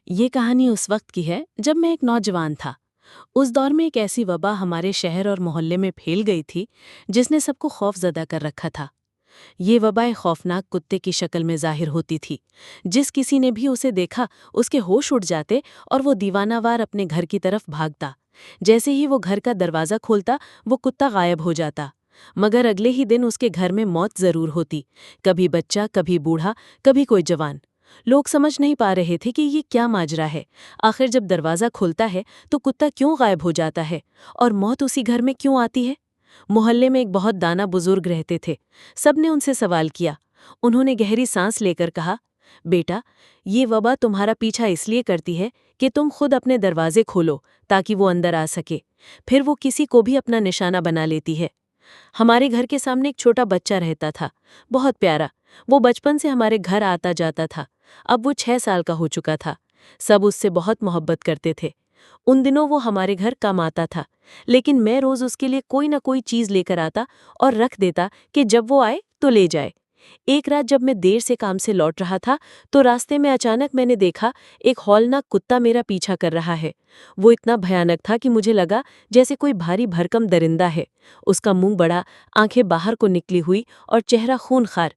یہ کہانی اس وقت کی ہے جب میں ایک نوجوان تھا۔ اس دور میں ایک ایسی وبا ہمارے شہر اور محلے میں پھیل گئی تھی جس نے سب کو خوف زدہ کر رکھا تھا۔ یہ وبا ایک خوفناک کتے کی شکل میں ظاہر ہوتی تھی۔ جس کسی نے بھی اسے دیکھا اس کے ہوش اڑ جاتے اور وہ دیوانہ وار اپنے گھر کی طرف بھاگتا۔ جیسے ہی وہ گھر کا دروازہ کھولتا وہ کتا غائب ہو جاتا، مگر اگلے ہی دن اس کے گھر میں موت ضرور ہوتی، کبھی بچہ، کبھی بوڑھا، کبھی کوئی جوان۔ لوگ سمجھ نہیں پا رہے تھے کہ یہ کیا ماجرا ہے۔ آخر جب دروازہ کھلتا ہے تو کتا کیوں غائب ہو جاتا ہے اور موت اسی گھر میں کیوں آتی ہے؟ محلے میں ایک بہت دانا بزرگ رہتے تھے۔ سب نے ان سے سوال کیا۔ انہوں نے گہری سانس لے کر کہا، بیٹا، یہ وبا تمہارا پیچھا اس لیے کرتی ہے کہ تم خود اپنے دروازے کھولو تاکہ وہ اندر آ سکے، پھر وہ کسی کو بھی اپنا نشانہ بنا لیتی ہے۔ ہمارے گھر کے سامنے ایک چھوٹا بچہ رہتا تھا، بہت پیارا۔ وہ بچپن سے ہمارے گھر آتا جاتا تھا۔ اب وہ 6 سال کا ہو چکا تھا۔ سب اس سے بہت محبت کرتے تھے۔ ان دنوں وہ ہمارے گھر کم آتا تھا، لیکن میں روز اس کے لیے کوئی نہ کوئی چیز لے کر آتا اور رکھ دیتا کہ جب وہ آئے تو لے جائے۔ ایک رات جب میں دیر سے کام سے لوٹ رہا تھا تو راستے میں اچانک میں نے دیکھا ایک ہولناک کتا میرا پیچھا کر رہا ہے۔ وہ اتنا بھیانک تھا کہ مجھے لگا جیسے کوئی بھاری بھرکم درندہ ہے۔ اس کا منہ بڑا، آنکھیں باہر کو نکلی ہوئی اور چہرہ خون خوار۔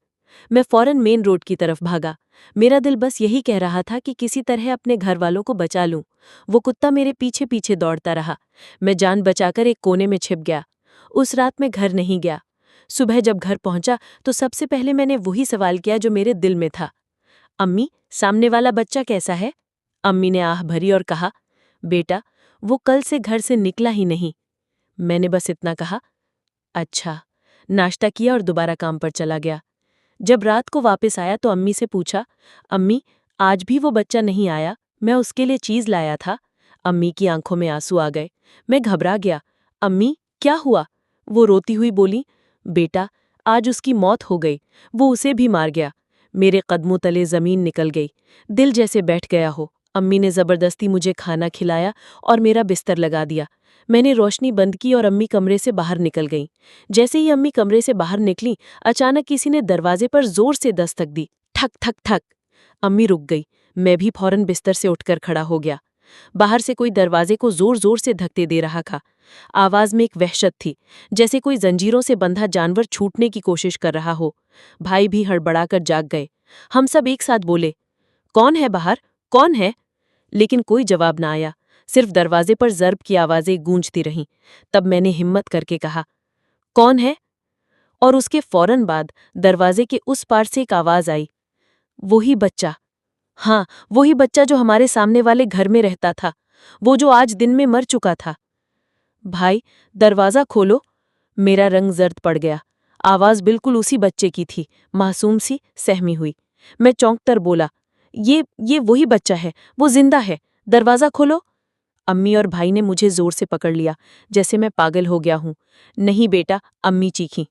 میں فوراً مین روڈ کی طرف بھاگا۔ میرا دل بس یہی کہہ رہا تھا کہ کسی طرح اپنے گھر والوں کو بچا لوں۔ وہ کتا میرے پیچھے پیچھے دوڑتا رہا۔ میں جان بچا کر ایک کونے میں چھپ گیا۔ اس رات میں گھر نہیں گیا۔ صبح جب گھر پہنچا تو سب سے پہلے میں نے وہی سوال کیا جو میرے دل میں تھا، امی، سامنے والا بچہ کیسا ہے؟ امی نے آہ بھری اور کہا، بیٹا، وہ کل سے گھر سے نکلا ہی نہیں۔ میں نے بس اتنا کہا، اچھا، ناشتہ کیا اور دوبارہ کام پر چلا گیا۔ جب رات کو واپس آیا تو امی سے پوچھا، امی، آج بھی وہ بچہ نہیں آیا؟ میں اس کے لیے چیز لایا تھا۔ امی کی آنکھوں میں آنسو آ گئے۔ میں گھبرا گیا۔ امی، کیا ہوا؟ وہ روتی ہوئی بولی، بیٹا، آج اس کی موت ہو گئی، وہ اسے بھی مار گیا۔ میرے قدموں تلے زمین نکل گئی، دل جیسے بیٹھ گیا ہو۔ امی نے زبردستی مجھے کھانا کھلایا اور میرا بستر لگا دیا۔ میں نے روشنی بند کی اور امی کمرے سے باہر نکل گئیں۔ جیسے ہی امی کمرے سے باہر نکلی، اچانک کسی نے دروازے پر زور سے دستک دی، ٹھک ٹھک ٹھک۔ امی رک گئی۔ میں بھی فوراً بستر سے اٹھ کر کھڑا ہو گیا۔ باہر سے کوئی دروازے کو زور زور سے دھکتے دے رہا تھا۔ آواز میں ایک وحشت تھی، جیسے کوئی زنجیروں سے بندھا جانور چھوٹنے کی کوشش کر رہا ہو۔ بھائی بھی ہڑبڑا کر جاگ گئے۔ ہم سب ایک ساتھ بولے، کون ہے باہر؟ کون ہے؟ لیکن کوئی جواب نہ آیا، صرف دروازے پر ضرب کی آوازیں گونجتی رہیں۔ تب میں نے ہمت کر کے کہا، کون ہے؟ اور اس کے فوراً بعد دروازے کے اس پار سے ایک آواز آئی، وہی بچہ۔ ہاں، وہی بچہ جو ہمارے سامنے والے گھر میں رہتا تھا، وہ جو آج دن میں مر چکا تھا۔ بھائی، دروازہ کھولو۔ میرا رنگ زرد پڑ گیا۔ آواز بالکل اسی بچے کی تھی، معصوم سی، سہمی ہوئی۔ میں چونک کر بولا، یہ وہی بچہ ہے، وہ زندہ ہے، دروازہ کھولو۔ امی اور بھائی نے مجھے زور سے پکڑ لیا، جیسے میں پاگل ہو گیا ہوں۔ نہیں بیٹا، امی چیخیں۔